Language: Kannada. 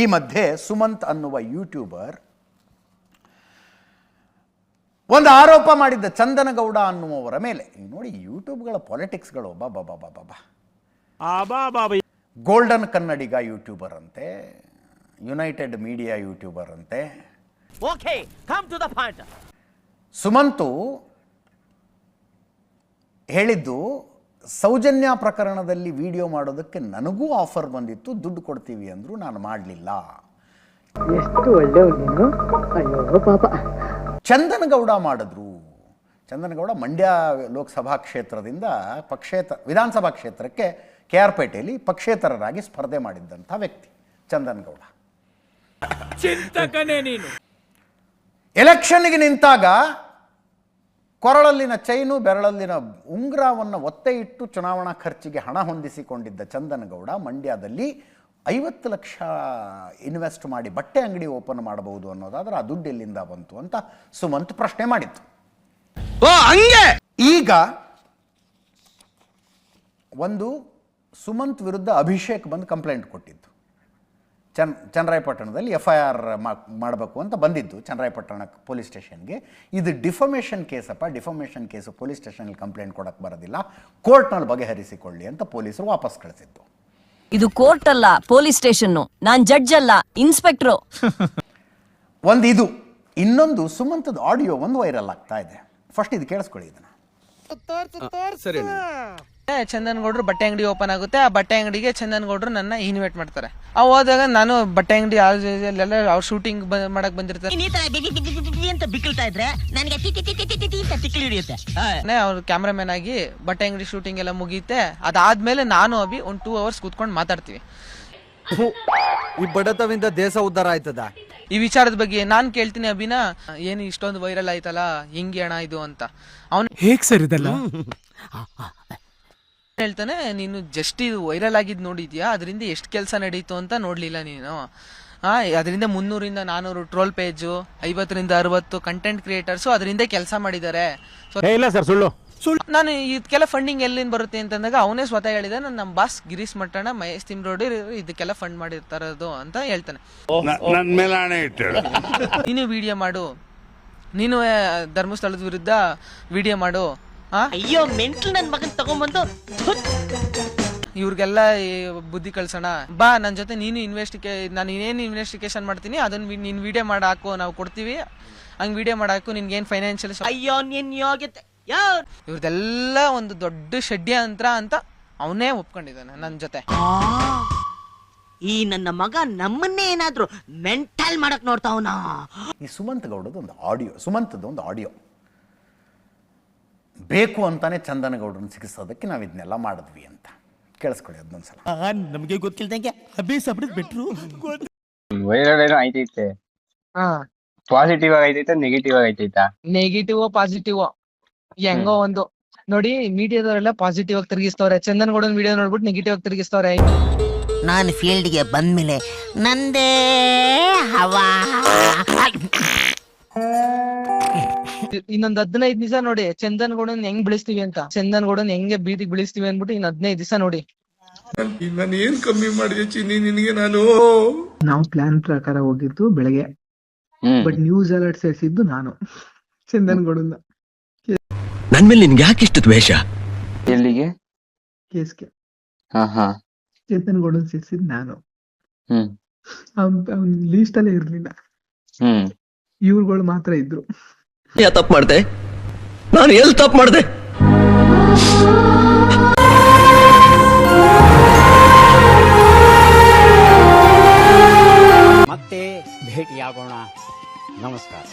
ಈ ಮಧ್ಯೆ ಸುಮಂತ್ ಅನ್ನುವ ಯೂಟ್ಯೂಬರ್ ಒಂದು ಆರೋಪ ಮಾಡಿದ್ದ ಚಂದನಗೌಡ ಅನ್ನುವವರ ಮೇಲೆ. ನೋಡಿ ಯೂಟ್ಯೂಬ್ಗಳ ಪಾಲಿಟಿಕ್ಸ್ಗಳು ಗೋಲ್ಡನ್ ಕನ್ನಡಿಗ ಯೂಟ್ಯೂಬರ್ ಅಂತೆ, ಯುನೈಟೆಡ್ ಮೀಡಿಯಾ ಯೂಟ್ಯೂಬರ್ ಅಂತೆ. ಸುಮಂತು ಹೇಳಿದ್ದು, ಸೌಜನ್ಯ ಪ್ರಕರಣದಲ್ಲಿ ವಿಡಿಯೋ ಮಾಡೋದಕ್ಕೆ ನನಗೂ ಆಫರ್ ಬಂದಿತ್ತು, ದುಡ್ಡು ಕೊಡ್ತೀವಿ ಅಂದ್ರು, ನಾನು ಮಾಡಲಿಲ್ಲ. ಎಷ್ಟು ಒಳ್ಳೆಯವರು. ಅಯ್ಯೋ ಪಾಪ. ಚಂದನಗೌಡ ಮಾಡಿದ್ರು. ಚಂದನಗೌಡ ಮಂಡ್ಯ ಲೋಕಸಭಾ ಕ್ಷೇತ್ರದಿಂದ ವಿಧಾನಸಭಾ ಕ್ಷೇತ್ರಕ್ಕೆ KR ಪೇಟೆಯಲ್ಲಿ ಪಕ್ಷೇತರರಾಗಿ ಸ್ಪರ್ಧೆ ಮಾಡಿದ್ದಂಥ ವ್ಯಕ್ತಿ ಚಂದನಗೌಡ. ಚಿಂತಕನೇ ನೀನು. ಎಲೆಕ್ಷನ್ಗೆ ನಿಂತಾಗ ಕೊರಳಲ್ಲಿನ ಚೈನು ಬೆರಳಲ್ಲಿನ ಉಂಗುರವನ್ನು ಒತ್ತೆ ಇಟ್ಟು ಚುನಾವಣಾ ಖರ್ಚಿಗೆ ಹಣ ಹೊಂದಿಸಿಕೊಂಡಿದ್ದ ಚಂದನಗೌಡ ಮಂಡ್ಯದಲ್ಲಿ 50 ಲಕ್ಷ ಇನ್ವೆಸ್ಟ್ ಮಾಡಿ ಬಟ್ಟೆ ಅಂಗಡಿ ಓಪನ್ ಮಾಡಬಹುದು ಅನ್ನೋದಾದ್ರೆ ಆ ದುಡ್ಡು ಎಲ್ಲಿಂದ ಬಂತು ಅಂತ ಸುಮಂತ್ ಪ್ರಶ್ನೆ ಮಾಡಿತ್ತು. ಈಗ ಒಂದು ಸುಮಂತ್ ವಿರುದ್ಧ ಅಭಿಷೇಕ್ ಬಂದು ಕಂಪ್ಲೇಂಟ್ ಕೊಟ್ಟಿದ್ದು. ಚನ್ನರಾಯಪಟ್ಟಣದಲ್ಲಿ FIR ಮಾಡಬೇಕು ಅಂತ ಬಂದಿದ್ದು ಚನ್ನರಾಯಪಟ್ಟಣ ಪೊಲೀಸ್ ಸ್ಟೇಷನ್ಗೆ. ಇದು ಡಿಫಮೇಷನ್ ಕೇಸಪ್ಪ, ಡಿಫಮೇಷನ್ ಕೇಸು ಪೊಲೀಸ್ ಸ್ಟೇಷನಲ್ಲಿ ಕಂಪ್ಲೇಂಟ್ ಕೊಡಕ್ಕೆ ಬರೋದಿಲ್ಲ, ಕೋರ್ಟ್ನಲ್ಲಿ ಬಗೆಹರಿಸಿಕೊಳ್ಳಿ ಅಂತ ಪೊಲೀಸರು ವಾಪಸ್ ಕಳಿಸಿದ್ದು. ಇದು ಕೋರ್ಟ್ ಅಲ್ಲ, ಪೊಲೀಸ್ ಸ್ಟೇಷನ್. ನಾನ್ ಜಡ್ಜ್ ಅಲ್ಲ, ಇನ್ಸ್ಪೆಕ್ಟ್ರು. ಒಂದು ಇದು. ಇನ್ನೊಂದು ಸುಮಂತದ ಆಡಿಯೋ ಒಂದು ವೈರಲ್ ಆಗ್ತಾ ಇದೆ. ಫಸ್ಟ್ ಇದು ಕೇಳಿಸ್ಕೊಳ್ಳಿ ಇದನ್ನ. ಚಂದನ್ಗೌಡ್ರು ಬಟ್ಟೆ ಅಂಗಡಿ ಓಪನ್ ಆಗುತ್ತೆ. ಆ ಬಟ್ಟೆ ಅಂಗಡಿಗೆ ಚಂದನ್ಗೌಡ್ರು ನನ್ನ ಇನ್ವೈಟ್ ಮಾಡ್ತಾರೆ. ಹೋದಾಗ ನಾನು ಬಟ್ಟೆ ಅಂಗಡಿ ಅವ್ರ ಶೂಟಿಂಗ್ ಮಾಡಕ್ ಬಂದಿರ್ತಾರೆ. ಅವ್ರ ಕ್ಯಾಮ್ರಾಮನ್ ಆಗಿ ಬಟ್ಟೆ ಅಂಗಡಿ ಶೂಟಿಂಗ್ ಎಲ್ಲ ಮುಗಿಯುತ್ತೆ. ಅದಾದ್ಮೇಲೆ ನಾನು ಅಭಿ ಒಂದು 2 ಅವರ್ಸ್ ಕೂತ್ಕೊಂಡು ಮಾತಾಡ್ತೀವಿ. ಈ ಬಡತವಿಂದ ದೇಶ ಉದ್ಧಾರ ಆಯ್ತದ. ಈ ವಿಚಾರದ ಬಗ್ಗೆ ನಾನ್ ಕೇಳ್ತೀನಿ ಅಭಿನ, ಏನು ಇಷ್ಟೊಂದು ವೈರಲ್ ಆಯ್ತಲ್ಲ, ಹೆಂಗೆ ಅಣ್ಣ ಇದು ಅಂತ. ಅವನು ಹೇಗ್ ಸರ್ ಇದಲ್ಲ ಹೇಳ್ತಾನೆ, ನೀನು ಜಸ್ಟ್ ಇದು ವೈರಲ್ ಆಗಿದ್ ನೋಡಿದ್ಯಾ, ಅದರಿಂದ ಎಷ್ಟು ಕೆಲಸ ನಡೀತು ಅಂತ ನೋಡ್ಲಿಲ್ಲ ನೀನು. ಅದರಿಂದ 300 ರಿಂದ 400 ಟ್ರೋಲ್ ಪೇಜು, 50 ರಿಂದ 60 ಕಂಟೆಂಟ್ ಕ್ರಿಯೇಟರ್ಸು ಅದರಿಂದ ಕೆಲಸ ಮಾಡಿದ್ದಾರೆ. ಇಲ್ಲ ಸರ್, ಸುಳ್ಳು. ನಾನು ಇದಕ್ಕೆಲ್ಲ ಫಂಡಿಂಗ್ ಎಲ್ಲಿಂದ ಬರುತ್ತೆ ಅಂತಂದಾಗ ಅವನೇ ಸ್ವತಃ ಹೇಳಿದ, ನಮ್ಮ ಬಾಸ್ ಗಿರೀಶ್ ಮಟ್ಟಣ್ಣ, ಮಹೇಶ್ ತಿಮ್ರೋಡಿ ಇದಕ್ಕೆಲ್ಲ ಫಂಡ್ ಮಾಡಿರ್ತಾರದು ಅಂತ ಹೇಳ್ತಾನೆ. ನೀನು ವಿಡಿಯೋ ಮಾಡು, ನೀನು ಧರ್ಮಸ್ಥಳದ ವಿರುದ್ಧ ವಿಡಿಯೋ ಮಾಡು. ಅಯ್ಯೋ ಮೆಂಟಲ್ ನನ್ ಮಗನ್ ತಗೊಂಡ್ಬಂದು ಇವ್ರಿಗೆಲ್ಲ ಬುದ್ಧಿ ಕಳ್ಸೋಣ ಬಾ ನನ್ನ ಜೊತೆ. ನೀನು ನಾನು ಏನೇನು ಇನ್ವೆಸ್ಟಿಗೇಷನ್ ಮಾಡ್ತೀನಿ ಅದನ್ನ ನೀನ್ ವಿಡಿಯೋ ಮಾಡಿ ಹಾಕು, ನಾವು ಕೊಡ್ತೀವಿ. ಹಂಗ್ ವಿಡಿಯೋ ಮಾಡಾಕು, ನಿನ್ಗೇನ್ ಫೈನಾನ್ಷಿಯಲ್. ಅಯ್ಯೋ ನೀನ್ ಯೋಗ್ಯತೆ. ಇವ್ರದೆಲ್ಲ ಒಂದು ದೊಡ್ಡ ಷಡ್ಯಂತ್ರ ಅಂತ ಅವನೇ ಒಪ್ಕೊಂಡಿದ್ದಾನೆ ನನ್ನ ಜೊತೆ. ಈ ನನ್ನ ಮಗ ನಮ್ಮನ್ನೇ ಏನಾದ್ರು ಮೆಂಟಲ್ ಮಾಡಕ್ ನೋಡ್ತಾವನ. ಈ ಸುಮಂತ್ ಗೌಡದ ಒಂದು ಆಡಿಯೋ ಬೇಕು ಅಂತಾನೆ ಚಂದನಗೌಡರನ್ನ ಸಿಗಿಸೋದಕ್ಕೆ ನಾವು ಇದನ್ನೆಲ್ಲ ಮಾಡಿದ್ವಿ ಅಂತ ಕೇಳಿಸ್ಕೊಳ್ಳಿ ಅದನ್ನೊಂದ್ಸಲ. ನಮ್ಗೆ ಗೊತ್ತಿಲ್ದಂಗೆ ಅಭ್ಯಾಸ ಬಿಟ್ರು. ವೈರಲ್ ಏನೋ ಆಯ್ತೈತೆ. ಪಾಸಿಟಿವ್ ಆಗೈತೈತೆ, ನೆಗೆಟಿವ್ ಆಗೈತೈತಾ? ನೆಗೆಟಿವ್ ಪಾಸಿಟಿವ್ ಹೆಂಗೋ ಒಂದು ನೋಡಿ. ಮೀಡಿಯಾದವರೆಲ್ಲ ಪಾಸಿಟಿವ್ ಆಗಿ ತಿರುಗಿಸ್ತವ್ರೆ, ಚಂದನ್ಗೌಡನ್ ವಿಡಿಯೋ ನೋಡ್ಬಿಟ್ಟು ನೆಗೆಟಿವ್ ಆಗಿ ತಿರುಗಿಸ್ತವ್ರೆ. ನಾನು ಫೀಲ್ಡ್ಗೆ ಬಂದ್ಮೇಲೆ ನಂದೇ ಹವಾ. ಇನ್ನೊಂದ್ 15 ದಿವಸ ನೋಡಿ ಚಂದನ್ಗೌಡನ್ ಹೆಂಗ್ ಬೆಳೆಸ್ತೀವಿ ಅಂತ, ಚಂದನ್ಗೌಡನ್ ಹೆಂಗೆ ಬೀದಿಗೆ ಬೆಳೆಸ್ತೀವಿ ಅನ್ಬಿಟ್ಟು ಇನ್ನು 15 ದಿವಸ ನೋಡಿ. ನಾನು ಏನ್ ಕಮ್ಮಿ ಮಾಡಿದೆ ಚಿನ್ನಿ ನಿನಗೆ? ನಾವು ಪ್ಲಾನ್ ಪ್ರಕಾರ ಹೋಗಿದ್ದು ಬೆಳಗ್ಗೆ, ಬಟ್ ನ್ಯೂಸ್ ಅಲರ್ಟ್ ಸೇರಿಸಿದ್ದು ನಾನು ಚಂದನ್ಗೌಡನ್ನ. ನನ್ ಮೇಲೆ ನಿನ್ಗೆ ಯಾಕೆ ಇಷ್ಟು ದ್ವೇಷ? ಎಲ್ಲಿಗೆ? ಕೇಸ್ಗೆ. ಚಂದನ್ಗೌಡನ್ ಸೇರಿಸಿದ್ ನಾನು. ಅವ್ನ್ ಲೀಸ್ಟ್ ಅಲ್ಲೇ ಇರ್ಲಿಲ್ಲ, ಇವ್ರುಗಳು ಮಾತ್ರ ಇದ್ರು. ತಪ್ಪು ಮಾಡ್ದೆ? ನಾನು ಎಲ್ಲಿ ತಪ್ಪು ಮಾಡ್ದೆ? ಮತ್ತೆ ಭೇಟಿಯಾಗೋಣ. ನಮಸ್ಕಾರ.